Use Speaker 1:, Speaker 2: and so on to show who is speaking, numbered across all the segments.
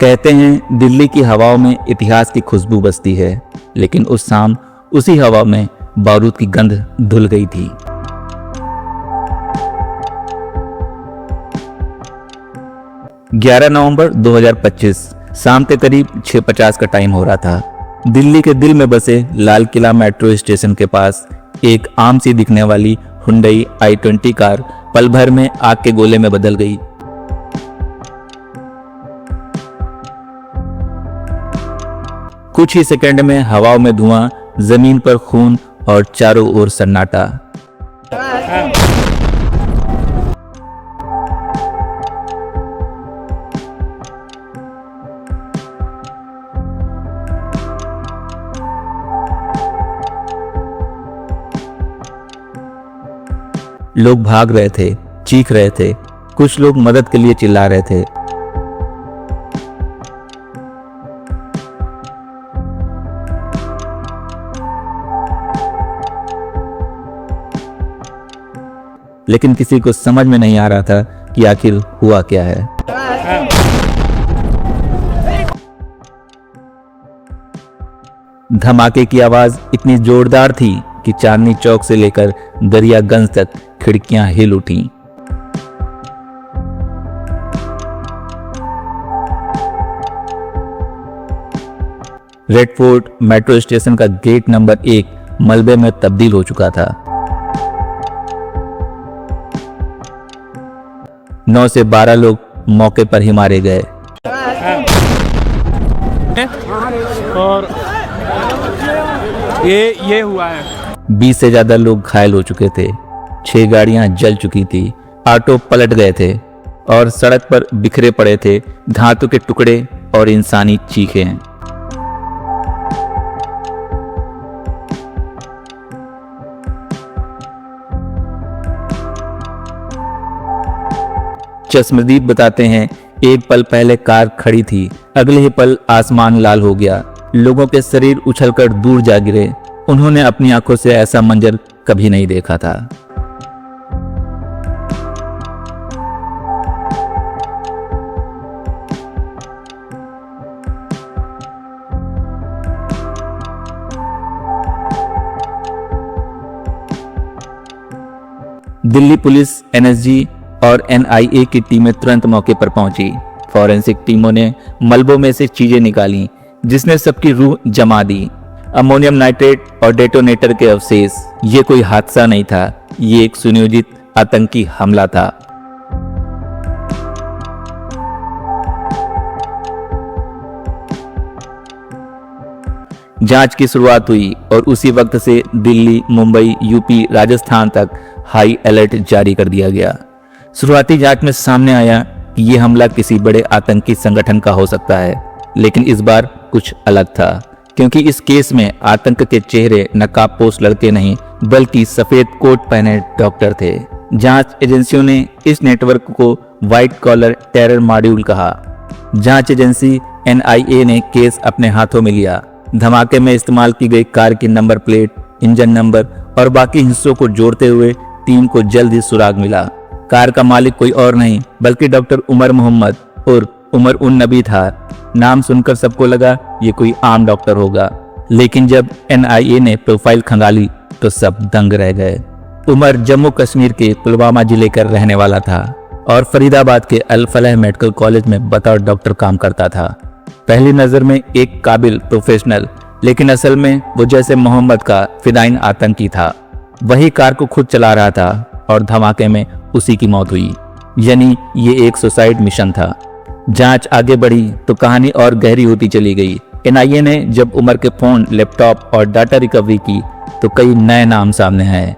Speaker 1: कहते हैं दिल्ली की हवाओं में इतिहास की खुशबू बसती है, लेकिन उस शाम उसी हवा में बारूद की गंध धुल गई थी। नवंबर 2025 शाम के करीब 6:50 का टाइम हो रहा था। दिल्ली के दिल में बसे लाल किला मेट्रो स्टेशन के पास एक आम सी दिखने वाली हुंडई i20 कार पल भर में आग के गोले में बदल गई। कुछ ही सेकंड में हवाओं में धुआं, जमीन पर खून और चारों ओर सन्नाटा। लोग भाग रहे थे, चीख रहे थे, कुछ लोग मदद के लिए चिल्ला रहे थे। लेकिन किसी को समझ में नहीं आ रहा था कि आखिर हुआ क्या है। धमाके की आवाज इतनी जोरदार थी कि चांदनी चौक से लेकर दरियागंज तक खिड़कियां हिल उठी। रेड फोर्ट मेट्रो स्टेशन का गेट नंबर 1 मलबे में तब्दील हो चुका था। 9 से 12 लोग मौके पर ही मारे गए
Speaker 2: और ये हुआ है।
Speaker 1: 20 से ज्यादा लोग घायल हो चुके थे। 6 गाड़ियां जल चुकी थी, ऑटो पलट गए थे और सड़क पर बिखरे पड़े थे धातु के टुकड़े और इंसानी चीखें। चश्मदीद बताते हैं, एक पल पहले कार खड़ी थी, अगले ही पल आसमान लाल हो गया। लोगों के शरीर उछलकर दूर जा गिरे। उन्होंने अपनी आंखों से ऐसा मंजर कभी नहीं देखा था। दिल्ली पुलिस, एनएसजी और एनआईए की टीमें तुरंत मौके पर पहुंची। फॉरेंसिक टीमों ने मलबों में से चीजें निकाली जिसने सबकी रूह जमा दी। अमोनियम नाइट्रेट और डेटोनेटर के अवशेष। ये कोई हादसा नहीं था, ये एक सुनियोजित आतंकी हमला था। जांच की शुरुआत हुई और उसी वक्त से दिल्ली, मुंबई, यूपी, राजस्थान तक हाई अलर्ट जारी कर दिया गया। शुरुआती जांच में सामने आया कि यह हमला किसी बड़े आतंकी संगठन का हो सकता है, लेकिन इस बार कुछ अलग था, क्योंकि इस केस में आतंक के चेहरे नकाबपोश लड़के नहीं बल्कि सफेद कोट पहने डॉक्टर थे। जांच एजेंसियों ने इस नेटवर्क को व्हाइट कॉलर टेरर मॉड्यूल कहा। जांच एजेंसी एनआईए ने केस अपने हाथों में लिया। धमाके में इस्तेमाल की गई कार की नंबर प्लेट, इंजन नंबर और बाकी हिस्सों को जोड़ते हुए टीम को जल्द ही सुराग मिला। कार का मालिक कोई और नहीं बल्कि डॉक्टर उमर मोहम्मद और उमर उन नबी था। नाम सुनकर सबको लगा ये कोई आम डॉक्टर होगा, लेकिन जब एनआईए ने प्रोफाइल खंगाली तो सब दंग रह गए। उमर जम्मू कश्मीर के पुलवामा जिले का रहने वाला था और फरीदाबाद के अल फलाह मेडिकल कॉलेज में बतौर डॉक्टर काम करता था। पहली नजर में एक काबिल प्रोफेशनल, लेकिन असल में वो जैसे मोहम्मद का फिदाइन आतंकी था। वही कार को खुद चला रहा था और धमाके में उसी की मौत हुई, यानी ये एक सुसाइड मिशन था। जांच आगे बढ़ी तो कहानी और गहरी होती चली गई। एनआईए ने जब उमर के फोन, लैपटॉप और डाटा रिकवरी की तो कई नए नाम सामने आए।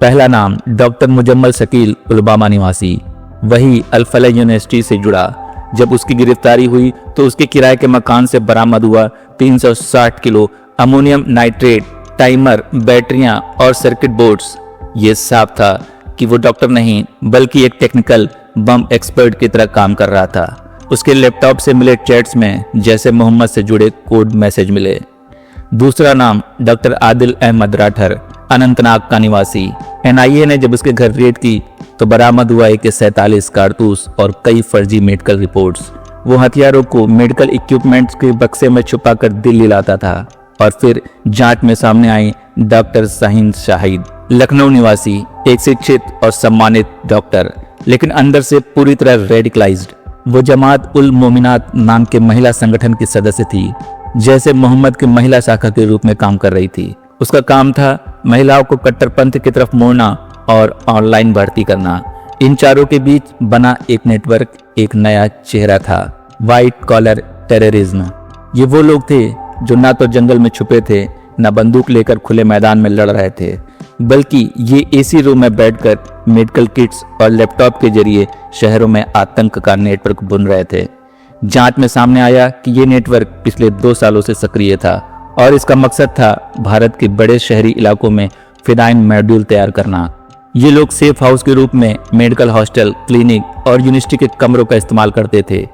Speaker 1: पहला नाम डॉक्टर मुजम्मल शकील, पुलवामा निवासी, वही अल फलाह यूनिवर्सिटी से जुड़ा। जब उसकी गिरफ्तारी हुई तो उसके किराए के मकान से बरामद हुआ 360 किलो अमोनियम नाइट्रेट, टाइमर, बैटरियां और सर्किट बोर्ड्स। ये साफ था कि वो डॉक्टर नहीं बल्कि एक टेक्निकल बम एक्सपर्ट की तरह काम कर रहा था। उसके लैपटॉप से मिले चैट्स में जैसे मोहम्मद से जुड़े कोड मैसेज मिले। दूसरा नाम डॉक्टर आदिल अहमद राठर, अनंतनाग का निवासी। एनआईए ने जब उसके घर रेड की तो बरामद हुआ AK-47 कारतूस और कई फर्जी मेडिकल रिपोर्ट्स। वो हथियारों को मेडिकल इक्विपमेंट्स के बक्से में छुपाकर दिल्ली लाता था और फिर जांच में सामने आई डॉक्टर शाहीन शाहिद, लखनऊ निवासी, एक शिक्षित और सम्मानित डॉक्टर, लेकिन अंदर से पूरी तरह रेडिकलाइज्ड। वो जमात उल मोमिनात नाम के महिला संगठन की सदस्य थी, जैसे मोहम्मद की महिला शाखा के रूप में काम कर रही थी। उसका काम था महिलाओं को कट्टरपंथ की तरफ मोड़ना और ऑनलाइन भर्ती करना। इन चारों के बीच बना एक नेटवर्क एक नया चेहरा था, व्हाइट कॉलर टेररिज्म। ये वो लोग थे जो ना तो जंगल में छुपे थे, ना बंदूक लेकर खुले मैदान में लड़ रहे थे, बल्कि ये एसी रूम में बैठकर मेडिकल किट्स और लैपटॉप के जरिए शहरों में आतंक का नेटवर्क बुन रहे थे। जांच में सामने आया कि ये नेटवर्क पिछले 2 सालों से सक्रिय था और इसका मकसद था भारत के बड़े शहरी इलाकों में फिदाइन मॉड्यूल तैयार करना। ये लोग सेफ हाउस के रूप में मेडिकल हॉस्टल, क्लिनिक और यूनिवर्सिटी के कमरों का इस्तेमाल करते थे।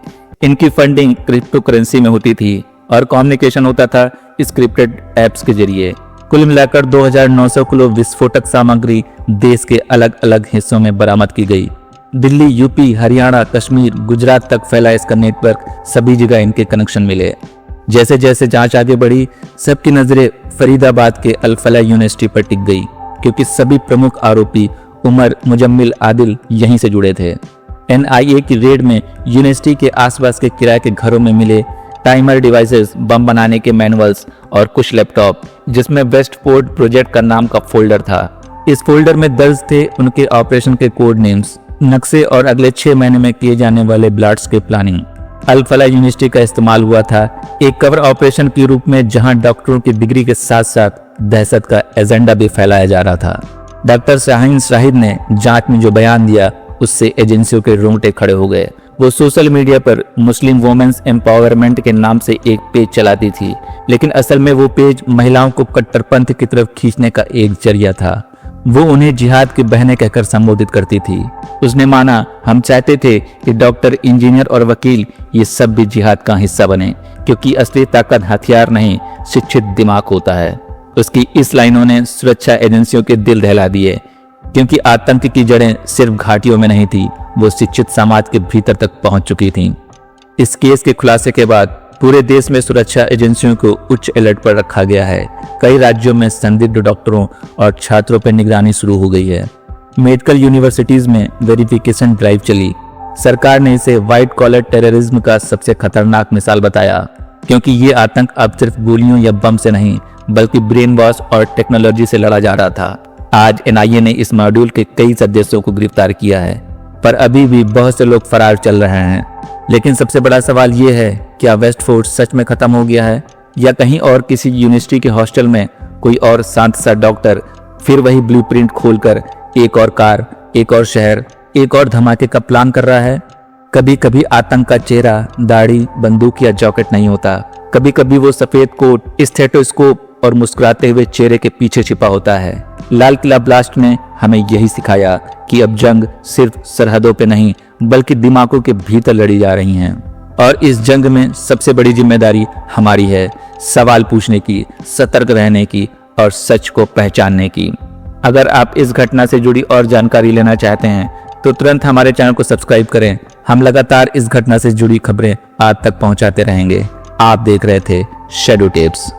Speaker 1: इनकी फंडिंग क्रिप्टो करेंसी में होती थी और कम्युनिकेशन होता था स्क्रिप्टेड ऐप्स के जरिए। कुल मिलाकर 2900 किलो विस्फोटक सामग्री देश के अलग अलग हिस्सों में बरामद की गई। दिल्ली, यूपी, हरियाणा, कश्मीर, गुजरात तक फैला इसका नेटवर्क, सभी जगह इनके कनेक्शन मिले। जैसे जैसे जांच आगे बढ़ी, सबकी नजरें फरीदाबाद के अल फलाह यूनिवर्सिटी पर टिक गई, क्योंकि सभी प्रमुख आरोपी उमर, मुजम्मिल, आदिल यहीं से जुड़े थे। NIA की रेड में यूनिवर्सिटी के आसपास के किराए के घरों में मिले टाइमर डिवाइसेस, बम बनाने के मैनुअल्स और कुछ लैपटॉप, जिसमें वेस्टपोर्ट प्रोजेक्ट का नाम का फोल्डर था। इस फोल्डर में दर्ज थे उनके ऑपरेशन के कोड नेम्स, नक्शे और अगले 6 महीने में किए जाने वाले ब्लास्ट्स के प्लानिंग। अल फलाह यूनिवर्सिटी का इस्तेमाल हुआ था एक कवर ऑपरेशन के रूप में, जहां डॉक्टरों की डिग्री के साथ साथ दहशत का एजेंडा भी फैलाया जा रहा था। डॉक्टर शाहीन शाहिद ने जांच में जो बयान दिया, उससे एजेंसियों के रोंगटे खड़े हो गए। वो सोशल मीडिया पर मुस्लिम वुमेन्स एम्पावरमेंट के नाम से एक पेज चलाती थी, लेकिन असल में वो पेज महिलाओं को कट्टरपंथ की तरफ खींचने का एक जरिया था। वो उन्हें जिहाद की बहनें कहकर संबोधित करती थी। उसने माना, हम चाहते थे कि डॉक्टर, इंजीनियर और वकील ये सब भी जिहाद का हिस्सा बने, क्योंकि असली ताकत हथियार नहीं, शिक्षित दिमाग होता है। उसकी इस लाइनों ने सुरक्षा एजेंसियों के दिल दहला दिए, क्योंकि आतंक की जड़ें सिर्फ घाटियों में नहीं थी, वो शिक्षित समाज के भीतर तक पहुंच चुकी थीं। इस केस के खुलासे के बाद पूरे देश में सुरक्षा एजेंसियों को उच्च अलर्ट पर रखा गया है। कई राज्यों में संदिग्ध डॉक्टरों और छात्रों पर निगरानी शुरू हो गई है। मेडिकल यूनिवर्सिटीज में वेरिफिकेशन ड्राइव चली। सरकार ने इसे व्हाइट कॉलर टेररिज्म का सबसे खतरनाक मिसाल बताया, क्योंकि ये आतंक अब सिर्फ गोलियों या बम से नहीं, बल्कि ब्रेन वॉश और टेक्नोलॉजी से लड़ा जा रहा था। आज NIA ने इस मॉड्यूल के कई सदस्यों को गिरफ्तार किया है, पर अभी भी बहुत से लोग फरार चल रहे हैं। लेकिन सबसे बड़ा सवाल ये है, क्या वेस्टफोर्ट सच में खत्म हो गया है, या कहीं और किसी यूनिवर्सिटी के हॉस्टल में कोई और शांत सा डॉक्टर फिर वही ब्लूप्रिंट खोलकर एक और कार, एक और शहर, एक और धमाके का प्लान कर रहा है? कभी कभी आतंक का चेहरा दाढ़ी, बंदूक या जैकेट नहीं होता। कभी कभी वो सफेद कोट, स्टेथोस्कोप और मुस्कुराते हुए चेहरे के पीछे छिपा होता है। लाल किला ब्लास्ट ने हमें यही सिखाया कि अब जंग सिर्फ सरहदों पे नहीं, बल्कि दिमागों के भीतर लड़ी जा रही हैं। और इस जंग में सबसे बड़ी जिम्मेदारी हमारी है, सवाल पूछने की, सतर्क रहने की और सच को पहचानने की। अगर आप इस घटना से जुड़ी और जानकारी लेना चाहते हैं तो तुरंत हमारे चैनल को सब्सक्राइब करें। हम लगातार इस घटना से जुड़ी खबरें आप तक पहुंचाते रहेंगे। आप देख रहे थे शैडो टेप्स।